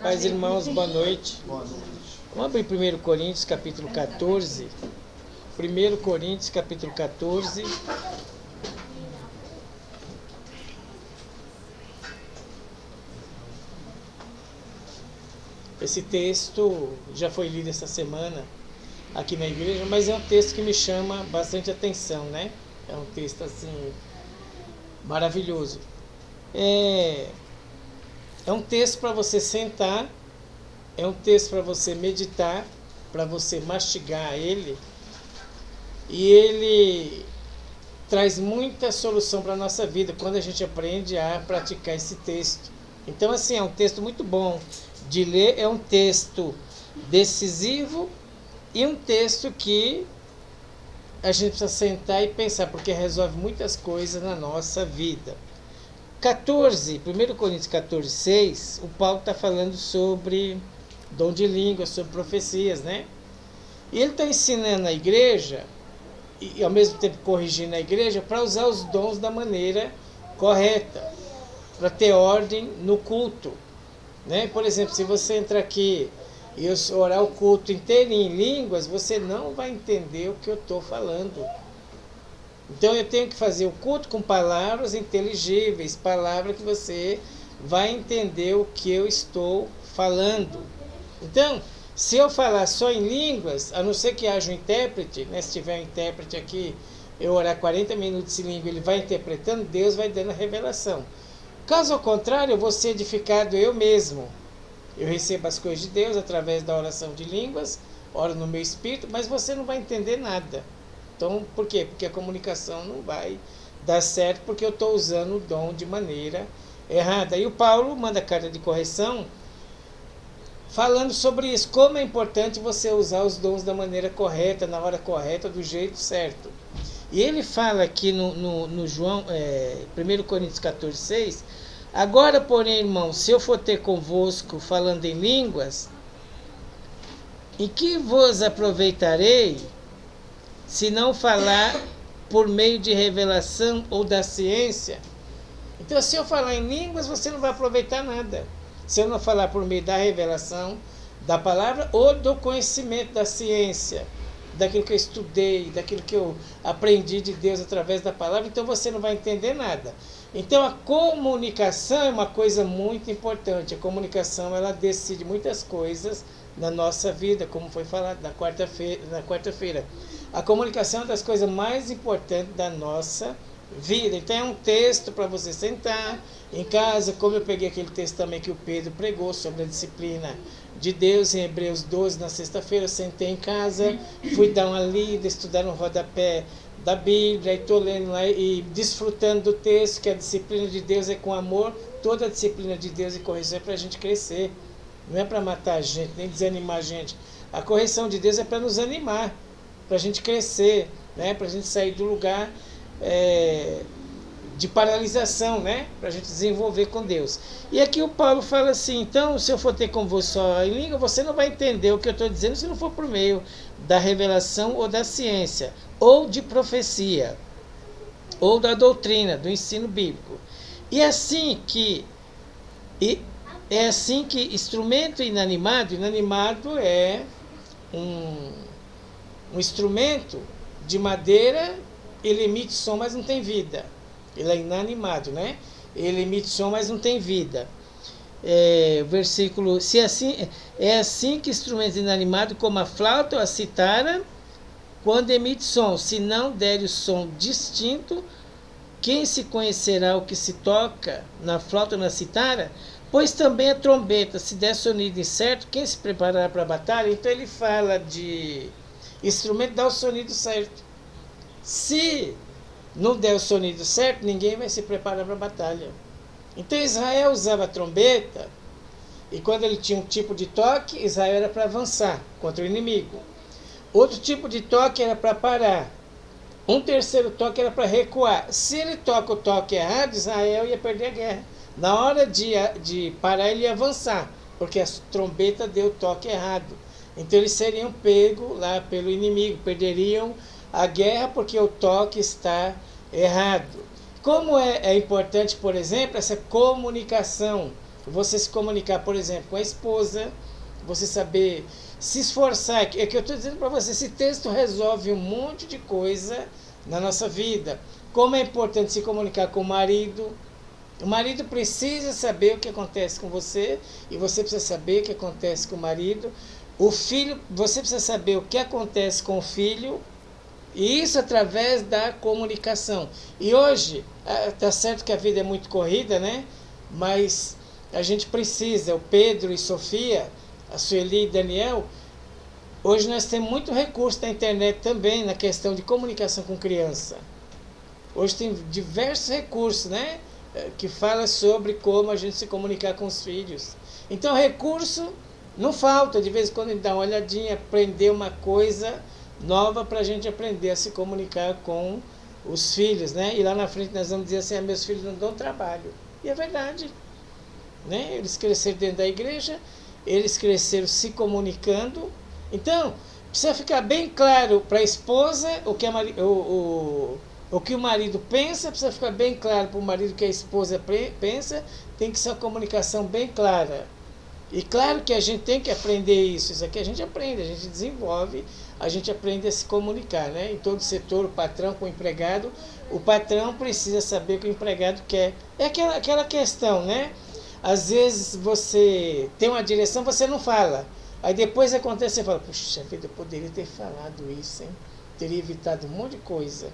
Paz, irmãos, boa noite. Boa noite. Vamos abrir 1 Coríntios, capítulo 14. 1 Coríntios, capítulo 14. Esse texto já foi lido essa semana aqui na igreja, mas é um texto que me chama bastante atenção, né? É um texto, assim, maravilhoso. É um texto para você sentar, é um texto para você meditar, para você mastigar ele, e ele traz muita solução para a nossa vida quando a gente aprende a praticar esse texto. Então, assim, é um texto muito bom de ler, é um texto decisivo e um texto que a gente precisa sentar e pensar, porque resolve muitas coisas na nossa vida. 1 Coríntios 14, 6, o Paulo está falando sobre dom de língua, sobre profecias, né? E ele está ensinando a igreja, e ao mesmo tempo corrigindo a igreja, para usar os dons da maneira correta, para ter ordem no culto, né? Por exemplo, se você entrar aqui e eu orar o culto inteiro em línguas, você não vai entender o que eu estou falando. Então eu tenho que fazer o culto com palavras inteligíveis, palavras que você vai entender o que eu estou falando. Então, se eu falar só em línguas, a não ser que haja um intérprete, né? Se tiver um intérprete aqui, eu orar 40 minutos em língua, ele vai interpretando, Deus vai dando a revelação. Caso ao contrário, eu vou ser edificado eu mesmo. Eu recebo as coisas de Deus através da oração de línguas, oro no meu espírito, mas você não vai entender nada. Então, por quê? Porque a comunicação não vai dar certo, porque eu estou usando o dom de maneira errada. E o Paulo manda carta de correção falando sobre isso, como é importante você usar os dons da maneira correta, na hora correta, do jeito certo. E ele fala aqui no João, 1 Coríntios 14, 6, agora, porém, irmãos, se eu for ter convosco falando em línguas, em que vos aproveitarei, se não falar por meio de revelação ou da ciência? Então, se eu falar em línguas, você não vai aproveitar nada. Se eu não falar por meio da revelação da palavra ou do conhecimento da ciência, daquilo que eu estudei, daquilo que eu aprendi de Deus através da palavra, então você não vai entender nada. Então, a comunicação é uma coisa muito importante. A comunicação, ela decide muitas coisas na nossa vida, como foi falado na quarta-feira. A comunicação é uma das coisas mais importantes da nossa vida. Então é um texto para você sentar em casa, como eu peguei aquele texto também que o Pedro pregou sobre a disciplina de Deus em Hebreus 12, na sexta-feira, eu sentei em casa, fui dar uma lida, estudar no rodapé da Bíblia, e estou lendo lá e desfrutando do texto, que a disciplina de Deus é com amor, toda a disciplina de Deus e correção é para a gente crescer, não é para matar a gente, nem desanimar a gente. A correção de Deus é para nos animar, para a gente crescer, né? Para a gente sair do lugar de paralisação, né? Para a gente desenvolver com Deus. E aqui o Paulo fala assim, então, se eu for ter com você só em língua, você não vai entender o que eu estou dizendo se não for por meio da revelação ou da ciência, ou de profecia, ou da doutrina, do ensino bíblico. E é assim que instrumento inanimado é um instrumento de madeira, ele emite som, mas não tem vida. Ele é inanimado, né? Ele emite som, mas não tem vida. Versículo, se assim, é assim que instrumentos inanimados, como a flauta ou a citara, quando emite som, se não der o som distinto, quem se conhecerá o que se toca na flauta ou na citara? Pois também a trombeta, se der sonido incerto, quem se preparará para a batalha? Então ele fala de instrumento, dá o sonido certo. Se não der o sonido certo, ninguém vai se preparar para a batalha. Então Israel usava a trombeta, e quando ele tinha um tipo de toque, Israel era para avançar contra o inimigo. Outro tipo de toque era para parar. Um terceiro toque era para recuar. Se ele toca o toque errado, Israel ia perder a guerra. Na hora de parar, ele ia avançar, porque a trombeta deu o toque errado. Então eles seriam pegos lá pelo inimigo, perderiam a guerra porque o toque está errado. Como é importante, por exemplo, essa comunicação você se comunicar, por exemplo, com a esposa, você saber se esforçar. É que eu estou dizendo para você, esse texto resolve um monte de coisa na nossa vida. Como é importante se comunicar com o marido. O marido precisa saber o que acontece com você e você precisa saber o que acontece com o marido. O filho, você precisa saber o que acontece com o filho, e isso através da comunicação. E hoje, está certo que a vida é muito corrida, né? Mas a gente precisa, o Pedro e Sofia, a Sueli e Daniel, hoje nós temos muito recurso na internet também na questão de comunicação com criança. Hoje tem diversos recursos, né? Que fala sobre como a gente se comunicar com os filhos. Então, recurso não falta, de vez em quando a gente dá uma olhadinha, aprender uma coisa nova para a gente aprender a se comunicar com os filhos, né? E lá na frente nós vamos dizer assim, meus filhos não dão trabalho. E é verdade, né? Eles cresceram dentro da igreja, eles cresceram se comunicando. Então, precisa ficar bem claro para a esposa o que o marido pensa, precisa ficar bem claro para o marido o que a esposa pensa, tem que ser uma comunicação bem clara. E claro que a gente tem que aprender isso aqui a gente aprende, a gente desenvolve, a gente aprende a se comunicar, né? Em todo setor, o patrão com o empregado, o patrão precisa saber o que o empregado quer. É aquela questão, né? Às vezes você tem uma direção, você não fala. Aí depois acontece, você fala, puxa vida, eu poderia ter falado isso, hein? Teria evitado um monte de coisa.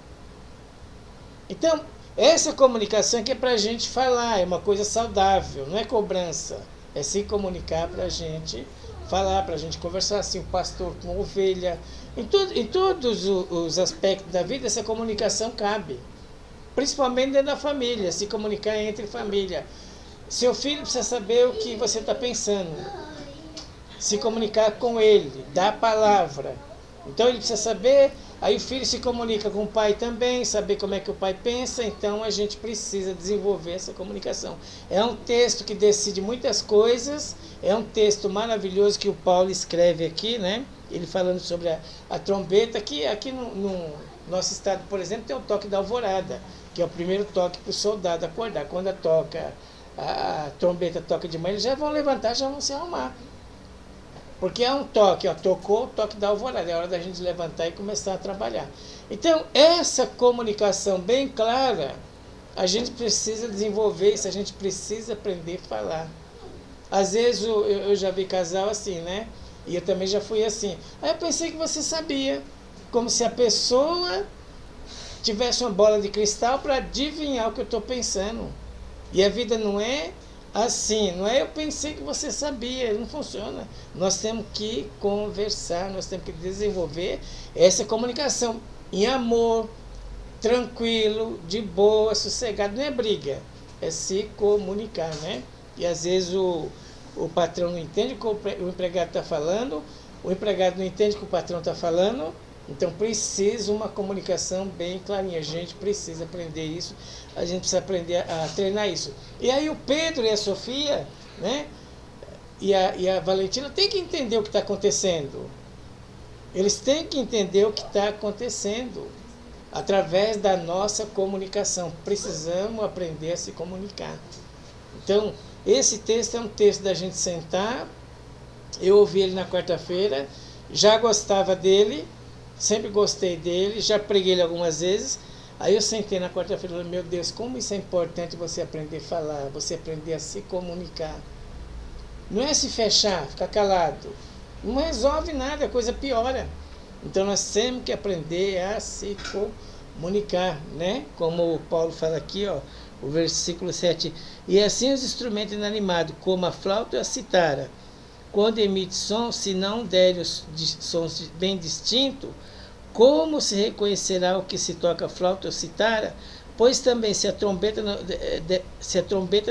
Então, essa comunicação que é para a gente falar, é uma coisa saudável, não é cobrança. É se comunicar para a gente falar, para a gente conversar, assim, o pastor com a ovelha. Em todos os aspectos da vida, essa comunicação cabe. Principalmente dentro da família, se comunicar entre família. Seu filho precisa saber o que você está pensando. Se comunicar com ele, dar a palavra. Então ele precisa saber, aí o filho se comunica com o pai também, saber como é que o pai pensa, então a gente precisa desenvolver essa comunicação. É um texto que decide muitas coisas, é um texto maravilhoso que o Paulo escreve aqui, né? Ele falando sobre a trombeta, que aqui no nosso estado, por exemplo, tem o toque da alvorada, que é o primeiro toque para o soldado acordar. Quando a trombeta toca de manhã, eles já vão levantar, já vão se arrumar. Porque é um toque, tocou o toque da alvorada, é hora da gente levantar e começar a trabalhar. Então, essa comunicação bem clara, a gente precisa desenvolver isso, a gente precisa aprender a falar. Às vezes eu já vi casal assim, né? E eu também já fui assim. Aí eu pensei que você sabia, como se a pessoa tivesse uma bola de cristal para adivinhar o que eu estou pensando. E a vida não é assim, não é eu pensei que você sabia, não funciona. Nós temos que conversar, nós temos que desenvolver essa comunicação em amor, tranquilo, de boa, sossegado, não é briga, é se comunicar, né? E às vezes o patrão não entende o que o empregado está falando, o empregado não entende o que o patrão está falando, então precisa uma comunicação bem clarinha, a gente precisa aprender isso, a gente precisa aprender a treinar isso. E aí o Pedro e a Sofia, né, e a Valentina têm que entender o que está acontecendo. Eles têm que entender o que está acontecendo através da nossa comunicação. Precisamos aprender a se comunicar. Então, esse texto é um texto da gente sentar. Eu ouvi ele na quarta-feira, já gostava dele, sempre gostei dele, já preguei ele algumas vezes. Aí eu sentei na quarta-feira e falei, meu Deus, como isso é importante você aprender a falar, você aprender a se comunicar. Não é se fechar, ficar calado. Não resolve nada, a coisa piora. Então nós temos que aprender a se comunicar, né? Como o Paulo fala aqui, ó, o versículo 7. E assim os instrumentos inanimados, como a flauta e a citara, quando emite som, se não derem os sons bem distintos, como se reconhecerá o que se toca a flauta ou citara? Pois também se a trombeta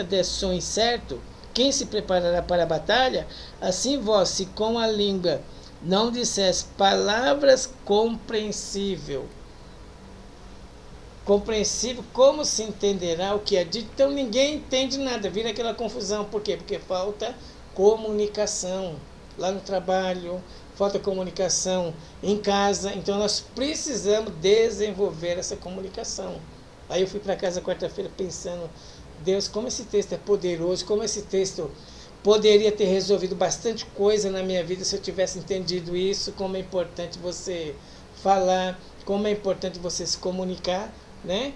der som incerto, quem se preparará para a batalha? Assim vós, se com a língua não disseres palavras compreensível, como se entenderá o que é dito? Então ninguém entende nada, vira aquela confusão. Por quê? Porque falta comunicação lá no trabalho, falta comunicação em casa. Então nós precisamos desenvolver essa comunicação. Aí eu fui para casa quarta-feira pensando, Deus, como esse texto é poderoso, como esse texto poderia ter resolvido bastante coisa na minha vida se eu tivesse entendido isso, como é importante você falar, como é importante você se comunicar, né?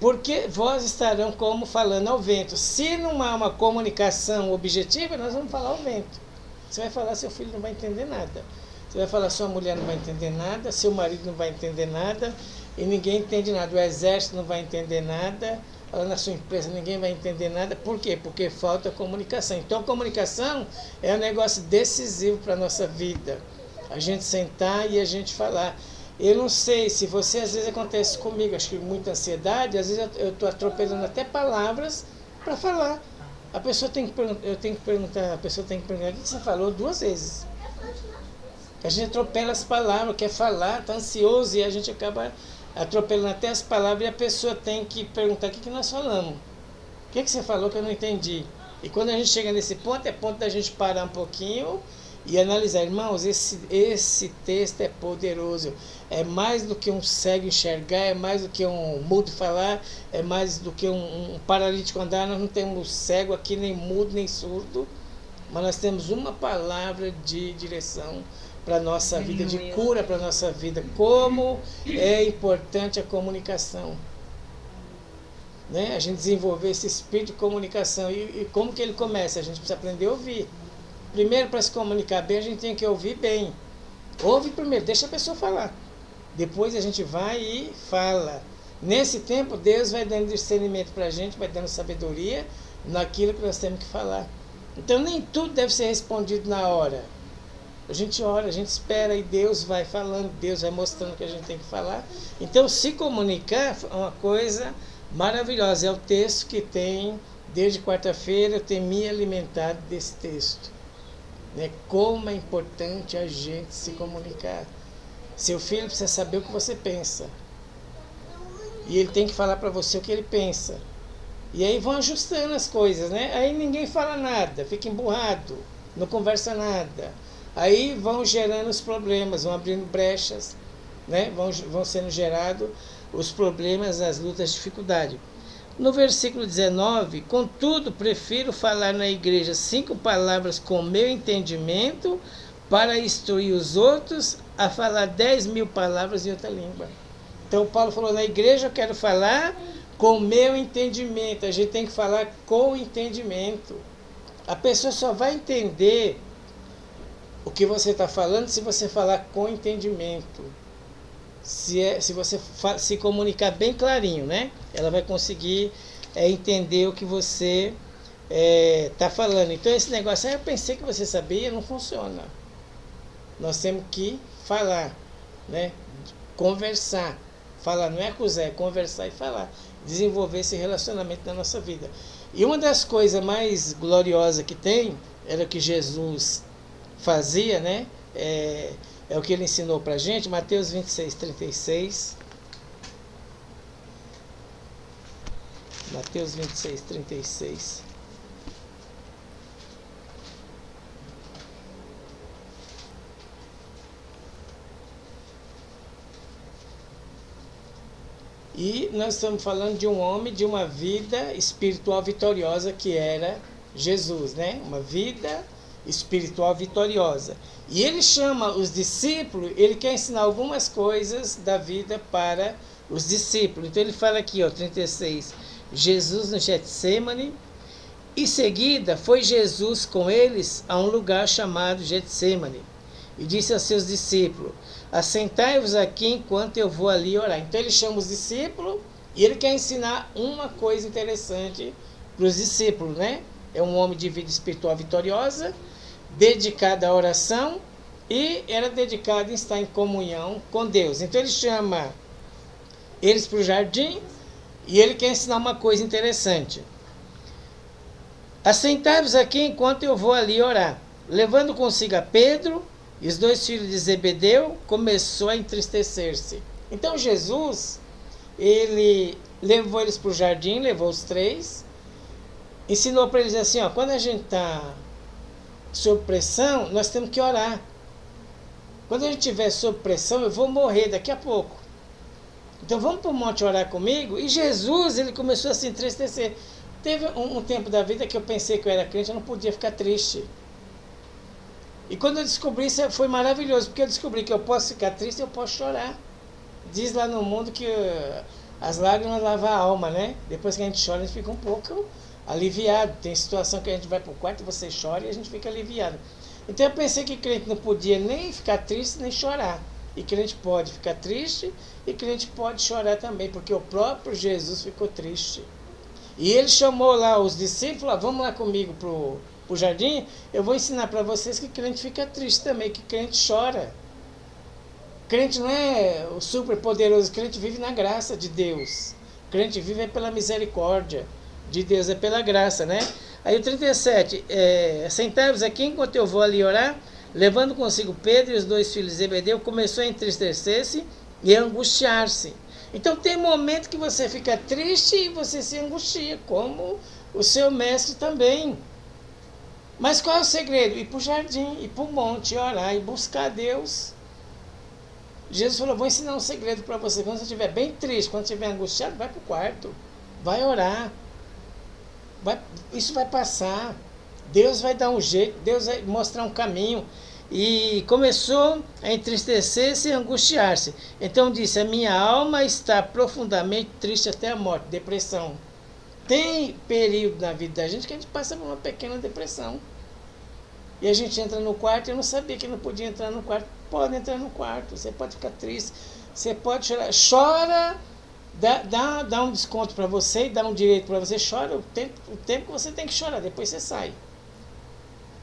Porque vós estarão como falando ao vento. Se não há uma comunicação objetiva, nós vamos falar ao vento. Você vai falar, seu filho não vai entender nada. Você vai falar, sua mulher não vai entender nada, seu marido não vai entender nada, e ninguém entende nada. O exército não vai entender nada, na sua empresa ninguém vai entender nada. Por quê? Porque falta comunicação. Então, a comunicação é um negócio decisivo para a nossa vida. A gente sentar e a gente falar. Eu não sei se você, às vezes acontece comigo, acho que muita ansiedade, às vezes eu estou atropelando até palavras para falar. A pessoa tem que perguntar, o que você falou 2 vezes. A gente atropela as palavras, quer falar, está ansioso e a gente acaba atropelando até as palavras e a pessoa tem que perguntar o que nós falamos. O que você falou que eu não entendi? E quando a gente chega nesse ponto, é ponto da gente parar um pouquinho e analisar. Irmãos, esse texto é poderoso. É mais do que um cego enxergar, é mais do que um mudo falar, é mais do que um paralítico andar. Nós não temos cego aqui, nem mudo, nem surdo, mas nós temos uma palavra de direção para a nossa vida, de cura para a nossa vida. Como é importante a comunicação, né? A gente desenvolver esse espírito de comunicação. E como que ele começa? A gente precisa aprender a ouvir. Primeiro, para se comunicar bem, a gente tem que ouvir bem. Ouve primeiro, deixa a pessoa falar. Depois a gente vai e fala. Nesse tempo, Deus vai dando discernimento para a gente, vai dando sabedoria naquilo que nós temos que falar. Então, nem tudo deve ser respondido na hora. A gente ora, a gente espera e Deus vai falando, Deus vai mostrando o que a gente tem que falar. Então, se comunicar é uma coisa maravilhosa. É o texto que tem, desde quarta-feira, eu tenho me alimentado desse texto. Né? Como é importante a gente se comunicar. Seu filho precisa saber o que você pensa. E ele tem que falar para você o que ele pensa. E aí vão ajustando as coisas, né? Aí ninguém fala nada, fica emburrado, não conversa nada. Aí vão gerando os problemas, vão abrindo brechas, né? Vão sendo gerados os problemas, as lutas, as dificuldades. No versículo 19, contudo, prefiro falar na igreja 5 palavras com meu entendimento para instruir os outros a falar 10.000 palavras em outra língua. Então, Paulo falou, na igreja eu quero falar com meu entendimento. A gente tem que falar com entendimento. A pessoa só vai entender o que você está falando se você falar com entendimento. Se você se comunicar bem clarinho, né? Ela vai conseguir entender o que você está falando. Então, esse negócio, eu pensei que você sabia, não funciona. Nós temos que falar, né? Conversar. Falar não é acusar, é conversar e falar. Desenvolver esse relacionamento na nossa vida. E uma das coisas mais gloriosas que tem, era o que Jesus fazia, né? É o que ele ensinou para a gente, Mateus 26:36. Mateus 26:36. E nós estamos falando de um homem, de uma vida espiritual vitoriosa que era Jesus, né? Uma vida espiritual vitoriosa. E ele chama os discípulos, ele quer ensinar algumas coisas da vida para os discípulos. Então ele fala aqui, 36, Jesus no Getsêmani, em seguida foi Jesus com eles a um lugar chamado Getsêmani, e disse aos seus discípulos, assentai-vos aqui enquanto eu vou ali orar. Então ele chama os discípulos e ele quer ensinar uma coisa interessante para os discípulos, né? É um homem de vida espiritual vitoriosa, dedicado à oração e era dedicado em estar em comunhão com Deus. Então ele chama eles para o jardim e ele quer ensinar uma coisa interessante. Assentai-vos aqui enquanto eu vou ali orar. Levando consigo a Pedro e os 2 filhos de Zebedeu, começou a entristecer-se. Então Jesus, ele levou eles para o jardim, levou os 3, ensinou para eles assim, quando a gente está sob pressão, nós temos que orar. Quando a gente estiver sob pressão, eu vou morrer daqui a pouco. Então vamos para o monte orar comigo. E Jesus, ele começou a se entristecer. Teve um tempo da vida que eu pensei que eu era crente, eu não podia ficar triste. E quando eu descobri isso, foi maravilhoso, porque eu descobri que eu posso ficar triste e eu posso chorar. Diz lá no mundo que as lágrimas lavam a alma, né? Depois que a gente chora, a gente fica um pouco aliviado. Tem situação que a gente vai para o quarto e você chora e a gente fica aliviado. Então eu pensei que crente não podia nem ficar triste, nem chorar. E crente pode ficar triste e crente pode chorar também, porque o próprio Jesus ficou triste. E ele chamou lá os discípulos, vamos lá comigo pro jardim, eu vou ensinar para vocês que crente fica triste também, que crente chora. Crente não é o super poderoso, crente vive na graça de Deus. Crente vive pela misericórdia de Deus, é pela graça, né? Aí o 37, sentai-vos aqui enquanto eu vou ali orar, levando consigo Pedro e os 2 filhos de Zebedeu, começou a entristecer-se e a angustiar-se. Então tem momento que você fica triste e você se angustia, como o seu mestre também. Mas qual é o segredo? Ir para o jardim, ir para o monte, orar e buscar Deus. Jesus falou, vou ensinar um segredo para você. Quando você estiver bem triste, quando você estiver angustiado, vai para o quarto. Vai orar. Isso vai passar. Deus vai dar um jeito. Deus vai mostrar um caminho. E começou a entristecer-se e angustiar-se. Então disse, a minha alma está profundamente triste até a morte. Depressão. Tem período na vida da gente que a gente passa por uma pequena depressão. E a gente entra no quarto, eu não sabia que não podia entrar no quarto. Pode entrar no quarto, você pode ficar triste, você pode chorar. Chora, dá um desconto para você e dá um direito para você. Chora o tempo que você tem que chorar, depois você sai.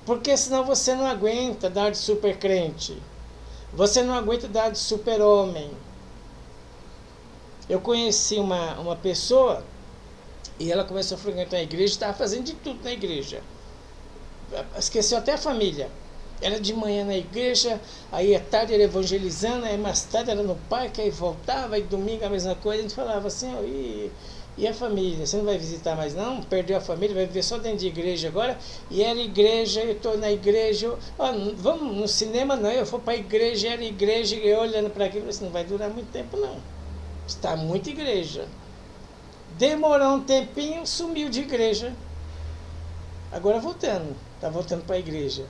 Porque senão você não aguenta dar de super crente. Você não aguenta dar de super homem. Eu conheci uma pessoa e ela começou a frequentar a igreja, estava fazendo de tudo na igreja. Esqueceu até a família. Era de manhã na igreja, aí à tarde era evangelizando, aí mais tarde era no parque, aí voltava, aí domingo a mesma coisa. A gente falava assim, e a família? Você não vai visitar mais não? Perdeu a família, vai viver só dentro de igreja agora? E era igreja, eu estou na igreja, vamos no cinema não, eu vou para a igreja, era igreja, e eu olhando para aquilo, isso não vai durar muito tempo não. Está muita igreja. Demorou um tempinho, sumiu de igreja. Agora voltando, está voltando para a igreja.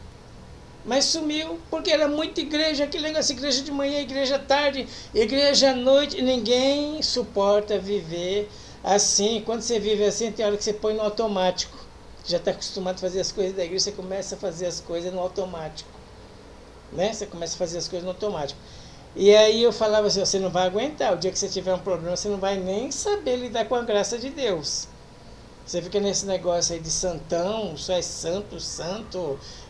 Mas sumiu, porque era muita igreja, aquele negócio, igreja de manhã, igreja à tarde, igreja à noite, ninguém suporta viver assim. Quando você vive assim, tem hora que você põe no automático. Já está acostumado a fazer as coisas da igreja, você começa a fazer as coisas no automático. Né? Você começa a fazer as coisas no automático. E aí eu falava assim, você não vai aguentar, o dia que você tiver um problema, você não vai nem saber lidar com a graça de Deus. Você fica nesse negócio aí de santão, só é santo,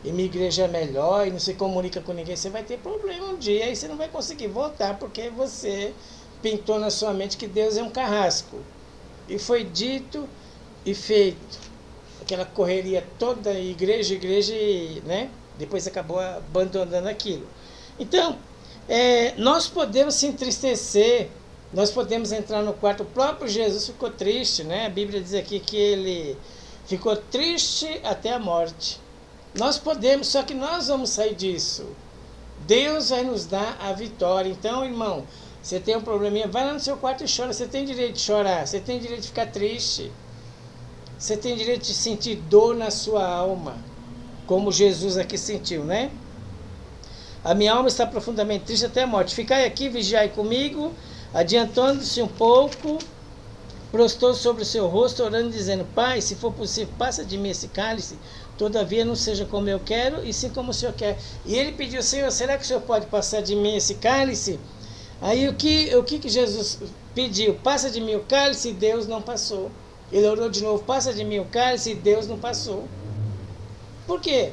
e minha igreja é melhor, e não se comunica com ninguém, você vai ter problema um dia, aí você não vai conseguir voltar, porque você pintou na sua mente que Deus é um carrasco. E foi dito e feito. Aquela correria toda, igreja, e, né? Depois acabou abandonando aquilo. Então, nós podemos se entristecer, nós podemos entrar no quarto. O próprio Jesus ficou triste, né? A Bíblia diz aqui que ele ficou triste até a morte. Nós podemos, só que nós vamos sair disso. Deus vai nos dar a vitória. Então, irmão, você tem um probleminha, vai lá no seu quarto e chora. Você tem direito de chorar, você tem direito de ficar triste. Você tem direito de sentir dor na sua alma, como Jesus aqui sentiu, né? A minha alma está profundamente triste até a morte. Ficai aqui, vigiai comigo. Adiantando-se um pouco, prostou sobre o seu rosto, orando, dizendo, Pai, se for possível, passa de mim esse cálice, todavia não seja como eu quero, e sim como o Senhor quer. E ele pediu, Senhor, será que o Senhor pode passar de mim esse cálice? Aí o que Jesus pediu? Passa de mim o cálice, e Deus não passou. Ele orou de novo, passa de mim o cálice, e Deus não passou. Por quê?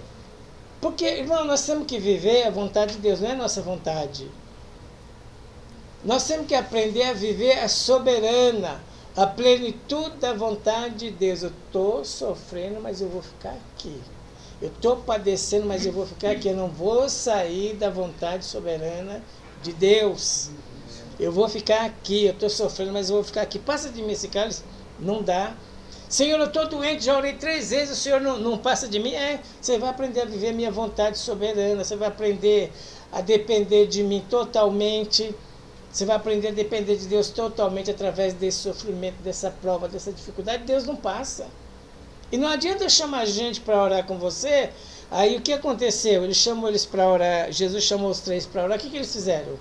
Porque, irmão, nós temos que viver a vontade de Deus, não é a nossa vontade. Nós temos que aprender a viver a soberana, a plenitude da vontade de Deus. Eu estou sofrendo, mas eu vou ficar aqui. Eu estou padecendo, mas eu vou ficar aqui. Eu não vou sair da vontade soberana de Deus. Eu vou ficar aqui. Eu estou sofrendo, mas eu vou ficar aqui. Passa de mim esse cálice. Não dá. Senhor, eu estou doente, já orei 3 vezes, o Senhor não passa de mim. Você vai aprender a viver a minha vontade soberana. Você vai aprender a depender de mim totalmente. Você vai aprender a depender de Deus totalmente através desse sofrimento, dessa prova, dessa dificuldade. Deus não passa. E não adianta chamar gente para orar com você. Aí o que aconteceu? Ele chamou eles para orar. Jesus chamou os 3 para orar. O que eles fizeram?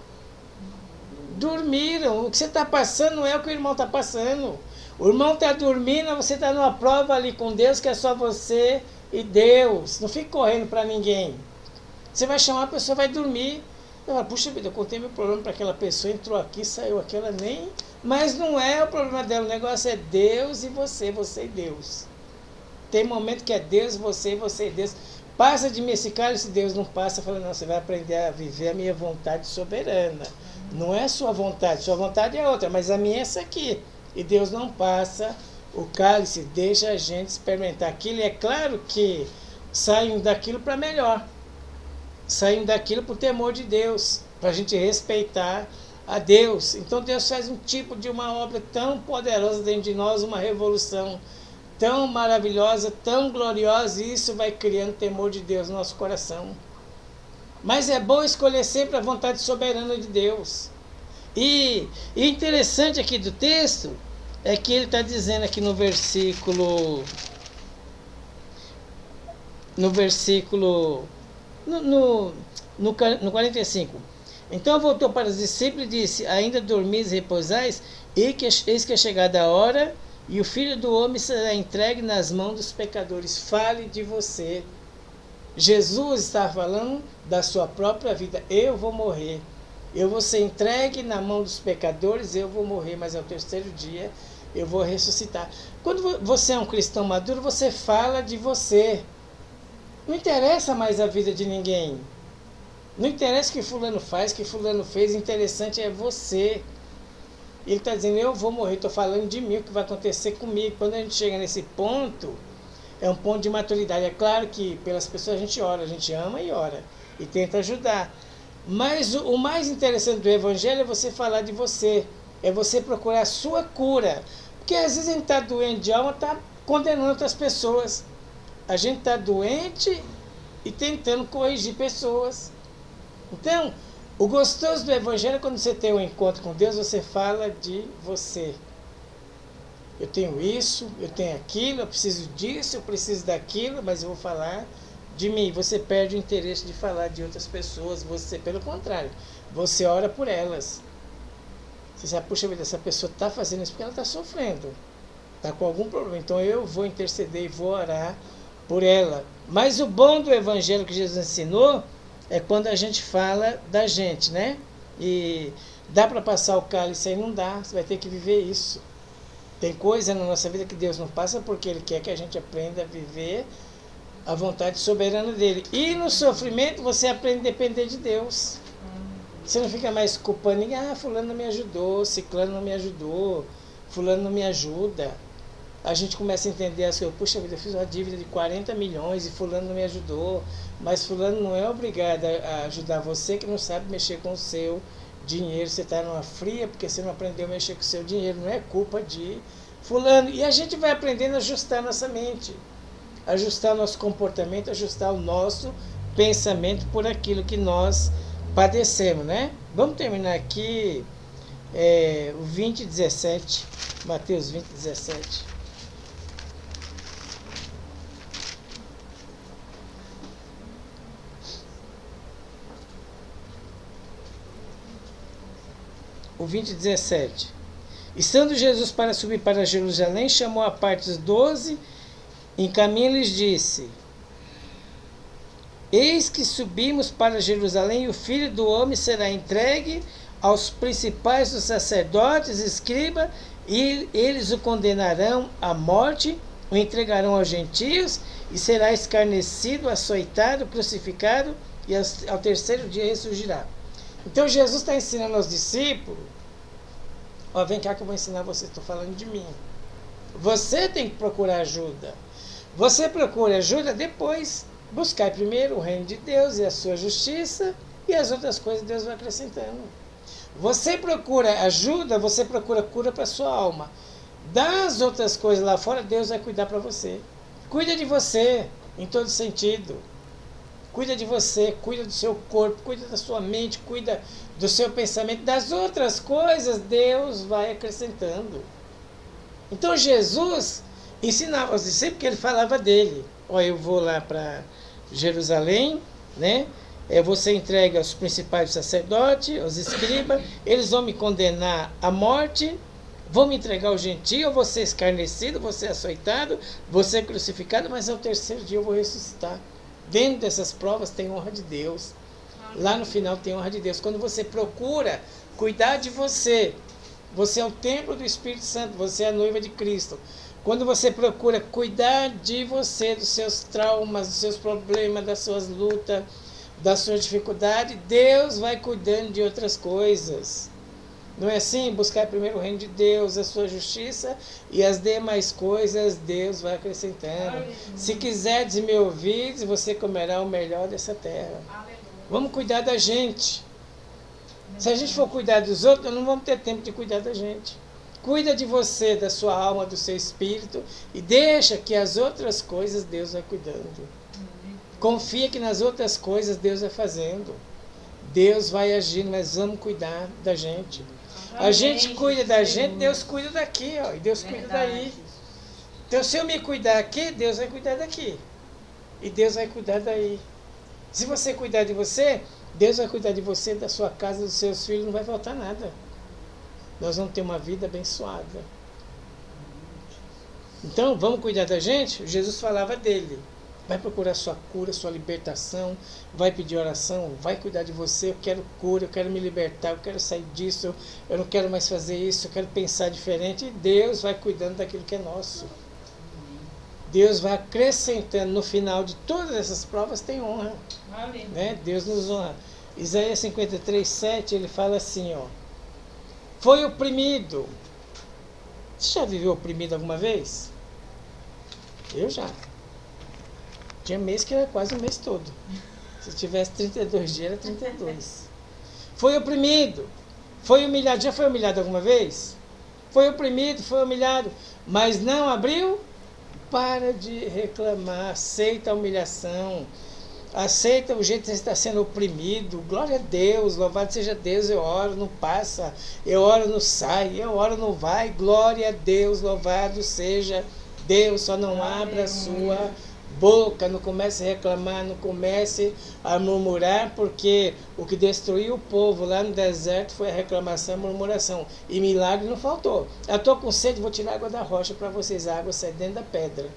Dormiram. O que você está passando não é o que o irmão está passando. O irmão está dormindo, você está numa prova ali com Deus que é só você e Deus. Não fique correndo para ninguém. Você vai chamar, a pessoa vai dormir. Eu falo, puxa vida, eu contei meu problema para aquela pessoa, entrou aqui, saiu aqui, ela nem... Mas não é o problema dela, o negócio é Deus e você e Deus. Tem momento que é Deus, você e Deus. Passa de mim esse cálice, Deus não passa, fala, não, você vai aprender a viver a minha vontade soberana. Não é sua vontade é outra, mas a minha é essa aqui. E Deus não passa o cálice, deixa a gente experimentar aquilo. E é claro que saem daquilo para melhor. Saem daquilo por temor de Deus, para a gente respeitar a Deus. Então Deus faz um tipo de uma obra tão poderosa dentro de nós, uma revolução tão maravilhosa, tão gloriosa, e isso vai criando temor de Deus no nosso coração. Mas é bom escolher sempre a vontade soberana de Deus. E interessante aqui do texto é que ele está dizendo aqui no versículo... No 45. Então voltou para os discípulos e disse, ainda dormis e repousais? Eis que é chegada a hora, e o Filho do Homem será entregue nas mãos dos pecadores. Fale de você. Jesus está falando da sua própria vida. Eu vou morrer. Eu vou ser entregue na mão dos pecadores, eu vou morrer, mas ao terceiro dia eu vou ressuscitar. Quando você é um cristão maduro, você fala de você. Não interessa mais a vida de ninguém. Não interessa o que fulano faz, o que fulano fez, o interessante é você. Ele está dizendo, eu vou morrer, estou falando de mim, o que vai acontecer comigo. Quando a gente chega nesse ponto, é um ponto de maturidade. É claro que pelas pessoas a gente ora, a gente ama e ora, e tenta ajudar. Mas o mais interessante do Evangelho é você falar de você, é você procurar a sua cura. Porque às vezes a gente está doente de alma, está condenando outras pessoas. A gente está doente e tentando corrigir pessoas. Então, o gostoso do Evangelho é quando você tem um encontro com Deus, você fala de você. Eu tenho isso, eu tenho aquilo, eu preciso disso, eu preciso daquilo, mas eu vou falar de mim. Você perde o interesse de falar de outras pessoas, você, pelo contrário, você ora por elas. Você sabe, puxa vida, essa pessoa está fazendo isso porque ela está sofrendo, está com algum problema, então eu vou interceder e vou orar por ela. Mas o bom do Evangelho que Jesus ensinou é quando a gente fala da gente, né? E dá para passar o cálice aí? Não dá, você vai ter que viver isso. Tem coisa na nossa vida que Deus não passa porque Ele quer que a gente aprenda a viver a vontade soberana dEle. E no sofrimento você aprende a depender de Deus. Você não fica mais culpando ninguém. Ah, fulano não me ajudou, ciclano não me ajudou, fulano não me ajuda. A gente começa a entender as coisas. Puxa vida, eu fiz uma dívida de 40 milhões e fulano não me ajudou. Mas fulano não é obrigado a ajudar você que não sabe mexer com o seu dinheiro. Você está numa fria porque você não aprendeu a mexer com o seu dinheiro. Não é culpa de fulano. E a gente vai aprendendo a ajustar nossa mente, ajustar nosso comportamento, ajustar o nosso pensamento por aquilo que nós padecemos, né? Vamos terminar aqui o 20:17, Mateus 20:17. O 20:17. Estando Jesus para subir para Jerusalém, chamou à parte os 12, em caminho lhes disse: Eis que subimos para Jerusalém, e o Filho do Homem será entregue aos principais dos sacerdotes e escribas, e eles o condenarão à morte, o entregarão aos gentios, e será escarnecido, açoitado, crucificado, e ao terceiro dia ressurgirá. Então Jesus está ensinando aos discípulos, vem cá que eu vou ensinar você, estou falando de mim. Você tem que procurar ajuda. Você procura ajuda depois. Buscar primeiro o reino de Deus e a sua justiça, e as outras coisas Deus vai acrescentando. Você procura ajuda, você procura cura para a sua alma. Das outras coisas lá fora, Deus vai cuidar para você. Cuida de você, em todo sentido. Cuida de você, cuida do seu corpo, cuida da sua mente, cuida do seu pensamento. Das outras coisas, Deus vai acrescentando. Então Jesus ensinava aos discípulos, que ele falava dele. Olha, eu vou lá para Jerusalém, né? Você entrega aos principais sacerdotes, aos escribas, eles vão me condenar à morte, vão me entregar aos gentios, eu vou ser escarnecido, vou ser açoitado, vou ser crucificado, mas ao terceiro dia eu vou ressuscitar. Dentro dessas provas tem honra de Deus. Lá no final tem honra de Deus. Quando você procura cuidar de você, você é o templo do Espírito Santo, você é a noiva de Cristo. Quando você procura cuidar de você, dos seus traumas, dos seus problemas, das suas lutas, da sua dificuldade, Deus vai cuidando de outras coisas. Não é assim? Buscar primeiro o reino de Deus, a sua justiça, e as demais coisas Deus vai acrescentando. Aleluia. Se quiserdes me ouvir, você comerá o melhor dessa terra. Aleluia. Vamos cuidar da gente. Se a gente for cuidar dos outros, nós não vamos ter tempo de cuidar da gente. Cuida de você, da sua alma, do seu espírito, e deixa que as outras coisas Deus vai cuidando. Confia que nas outras coisas Deus vai fazendo. Deus vai agindo, mas vamos cuidar da gente. A gente cuida da gente, Deus cuida daqui, ó, e Deus cuida daí. Então, se eu me cuidar aqui, Deus vai cuidar daqui. E Deus vai cuidar daí. Se você cuidar de você, Deus vai cuidar de você, da sua casa, dos seus filhos, não vai faltar nada. Nós vamos ter uma vida abençoada. Então, vamos cuidar da gente? Jesus falava dele. Vai procurar sua cura, sua libertação, vai pedir oração, vai cuidar de você. Eu quero cura, eu quero me libertar, eu quero sair disso, eu não quero mais fazer isso, eu quero pensar diferente. E Deus vai cuidando daquilo que é nosso. Deus vai acrescentando. No final de todas essas provas tem honra. Né? Deus nos honra. Isaías 53:7, ele fala assim, ó. Foi oprimido. Você já viveu oprimido alguma vez? Eu já. Tinha mês que era quase o mês todo. Se tivesse 32 dias, era 32. Foi oprimido, foi humilhado. Já foi humilhado alguma vez? Foi oprimido, foi humilhado, mas não abriu? Para de reclamar, aceita a humilhação, aceita o jeito que você está sendo oprimido. Glória a Deus, louvado seja Deus. Eu oro, não passa, eu oro, não sai, eu oro, não vai. Glória a Deus, louvado seja Deus. Só não abra a sua boca, não comece a reclamar, não comece a murmurar, porque o que destruiu o povo lá no deserto foi a reclamação e a murmuração, e milagre não faltou. Eu estou com sede, vou tirar água da rocha para vocês, a água sai dentro da pedra.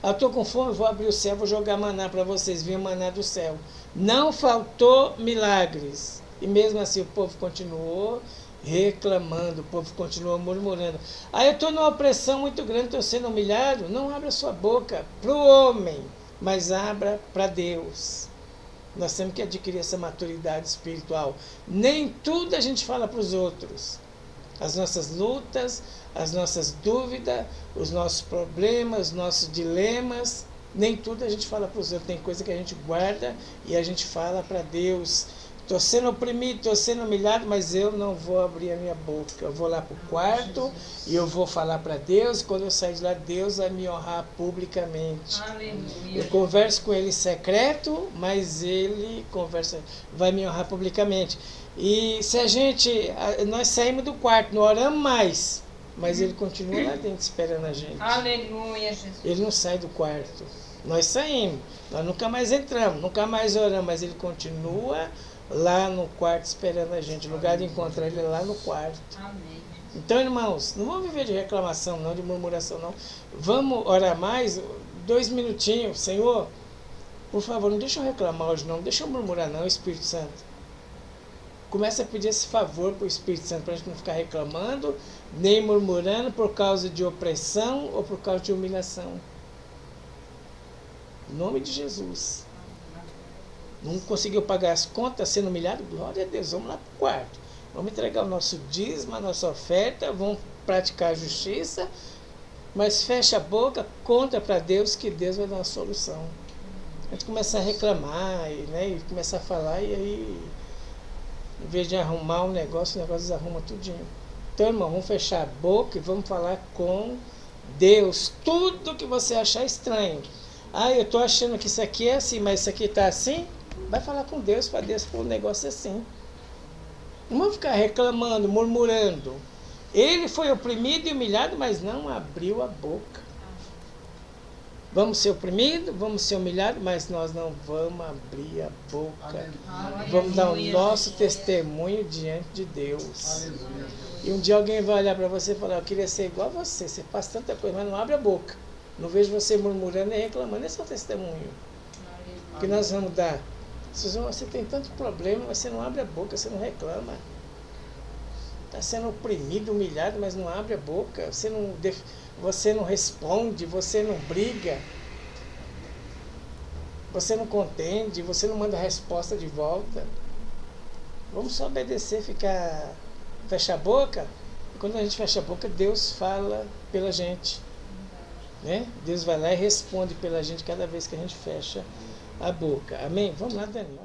Eu estou com fome, vou abrir o céu, vou jogar maná para vocês, vir maná do céu. Não faltou milagres, e mesmo assim o povo continuou reclamando, o povo continua murmurando. Eu estou numa opressão muito grande, estou sendo humilhado. Não abra sua boca para o homem, mas abra para Deus. Nós temos que adquirir essa maturidade espiritual. Nem tudo a gente fala para os outros. As nossas lutas, as nossas dúvidas, os nossos problemas, os nossos dilemas, nem tudo a gente fala para os outros. Tem coisa que a gente guarda e a gente fala para Deus. Estou sendo oprimido, estou sendo humilhado, mas eu não vou abrir a minha boca. Eu vou lá para o quarto e eu vou falar para Deus. Quando eu sair de lá, Deus vai me honrar publicamente. Aleluia. Eu converso com Ele em secreto, mas Ele vai me honrar publicamente. E se nós saímos do quarto, não oramos mais, mas Ele continua lá dentro esperando a gente. Aleluia, Jesus. Ele não sai do quarto. Nós saímos, nós nunca mais entramos, nunca mais oramos, mas Ele continua lá no quarto esperando a gente. O lugar de encontrar Ele é lá no quarto. Amém. Então, irmãos, não vamos viver de reclamação não, de murmuração não. Vamos orar mais, 2 minutinhos. Senhor, por favor, não deixa eu reclamar hoje não deixa eu murmurar não, Espírito Santo. Começa a pedir esse favor para o Espírito Santo, para a gente não ficar reclamando, nem murmurando por causa de opressão ou por causa de humilhação. Em nome de Jesus. Não conseguiu pagar as contas sendo humilhado? Glória a Deus, vamos lá para o quarto. Vamos entregar o nosso dízimo, a nossa oferta, vamos praticar a justiça, mas fecha a boca, conta para Deus que Deus vai dar uma solução. A gente começa a reclamar, e começa a falar, e aí, em vez de arrumar o negócio desarruma tudinho. Então, irmão, vamos fechar a boca e vamos falar com Deus. Tudo que você achar estranho. Eu estou achando que isso aqui é assim, mas isso aqui está assim? Vai falar com Deus, para Deus pôr o negócio assim. Não vamos ficar reclamando, murmurando. Ele foi oprimido e humilhado, mas não abriu a boca. Vamos ser oprimidos, vamos ser humilhados, mas nós não vamos abrir a boca. Vamos dar o nosso testemunho diante de Deus. E um dia alguém vai olhar para você e falar, eu queria ser igual a você, você faz tanta coisa, mas não abre a boca. Não vejo você murmurando e reclamando. Esse é o testemunho que nós vamos dar. Você tem tanto problema, mas você não abre a boca, você não reclama. Está sendo oprimido, humilhado, mas não abre a boca. Você não responde, você não briga. Você não contende, você não manda resposta de volta. Vamos só obedecer, fechar a boca. E quando a gente fecha a boca, Deus fala pela gente. Né? Deus vai lá e responde pela gente cada vez que a gente fecha a boca. Amém? Vamos lá, Dani.